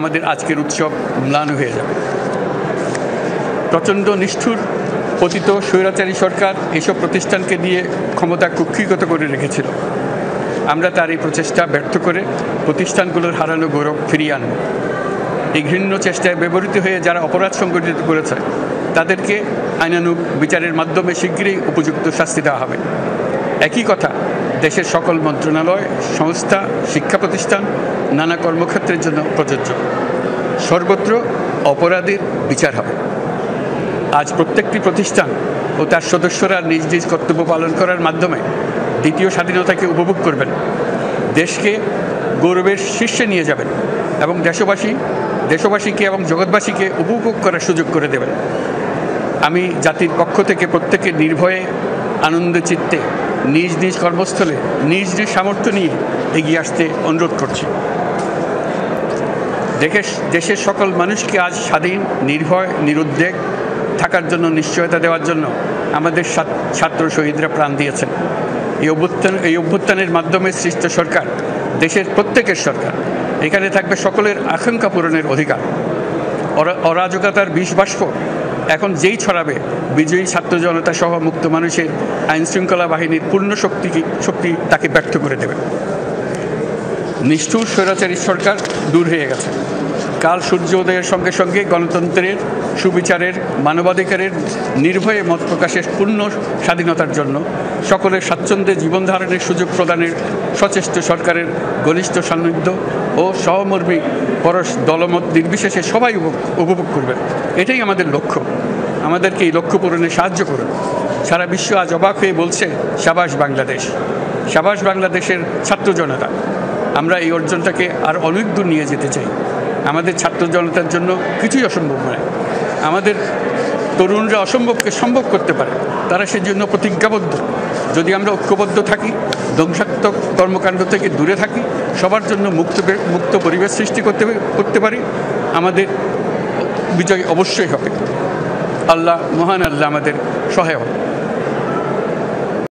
আমাদের আজকের উৎসব ম্লান হয়ে যাবে। প্রচণ্ড নিষ্ঠুর পতিত স্বৈরাচারী সরকার এইসব প্রতিষ্ঠানকে দিয়ে ক্ষমতা কুক্ষিগত করে রেখেছিল। আমরা তার এই প্রচেষ্টা ব্যর্থ করে প্রতিষ্ঠানগুলোর হারানো গৌরব ফিরিয়ে আনব। এই ঘৃণ্য চেষ্টায় ব্যবহৃত হয়ে যারা অপরাধ সংগঠিত করেছে তাদেরকে আইনানুগ বিচারের মাধ্যমে শীঘ্রই উপযুক্ত শাস্তি দেওয়া হবে। একই কথা দেশের সকল মন্ত্রণালয়, সংস্থা, শিক্ষা প্রতিষ্ঠান, নানা কর্মক্ষেত্রের জন্য প্রযোজ্য। সর্বত্র অপরাধীর বিচার হবে। আজ প্রত্যেকটি প্রতিষ্ঠান ও তার সদস্যরা নিজ নিজ কর্তব্য পালন করার মাধ্যমে দ্বিতীয় স্বাধীনতাকে উপভোগ করবেন, দেশকে গৌরবের শীর্ষে নিয়ে যাবেন এবং দেশবাসীকে এবং জগৎবাসীকে উপভোগ করার সুযোগ করে দেবেন। আমি জাতির পক্ষ থেকে প্রত্যেকে নির্ভয়ে আনন্দ চিত্তে নিজ নিজ কর্মস্থলে নিজ নিজ সামর্থ্য নিয়ে এগিয়ে আসতে অনুরোধ করছি। দেশের সকল মানুষকে আজ স্বাধীন, নির্ভয়, নিরুদ্বেগ থাকার জন্য নিশ্চয়তা দেওয়ার জন্য আমাদের ছাত্র শহীদরা প্রাণ দিয়েছেন। এই অভ্যুত্থানের মাধ্যমে সৃষ্ট সরকার দেশের প্রত্যেকের সরকার। এখানে থাকবে সকলের আকাঙ্ক্ষা পূরণের অধিকার। অরাজকতার বিষ বাষ্প এখন যেই ছড়াবে, বিজয়ী ছাত্র জনতা সহ মুক্ত মানুষের আইনশৃঙ্খলা বাহিনীর পূর্ণ শক্তি তাকে ব্যর্থ করে দেবে। নিষ্ঠুর স্বৈরাচারী সরকার দূর হয়ে গেছে। কাল সূর্য উদয়ের সঙ্গে সঙ্গে গণতন্ত্রের, সুবিচারের, মানবাধিকারের, নির্ভয়ে মত প্রকাশের পূর্ণ স্বাধীনতার জন্য সকলের স্বাচ্ছন্দ্যে জীবন ধারণের সুযোগ প্রদানের সচেষ্ট সরকারের ঘনিষ্ঠ সান্নিধ্য ও সহমর্মী পরশ দলমত নির্বিশেষে সবাই উপভোগ করবে। এটাই আমাদের লক্ষ্য। আমাদেরকে এই লক্ষ্য পূরণে সাহায্য করুন। সারা বিশ্ব আজ অবাক হয়ে বলছে, সাবাস বাংলাদেশ, সাবাস বাংলাদেশের ছাত্র জনতা। আমরা এই অর্জনটাকে আর অনেক দূর নিয়ে যেতে চাই। আমাদের ছাত্র জনতার জন্য কিছুই অসম্ভব নয়। আমাদের তরুণরা অসম্ভবকে সম্ভব করতে পারে, তারা সেজন্য প্রতিজ্ঞাবদ্ধ। যদি আমরা ঐক্যবদ্ধ থাকি, ধ্বংসাত্মক কর্মকাণ্ড থেকে দূরে থাকি, সবার জন্য মুক্ত পরিবেশ সৃষ্টি করতে পারি, আমাদের বিজয় অবশ্যই হবে। মহান আল্লাহ আমাদের সহায় হবে।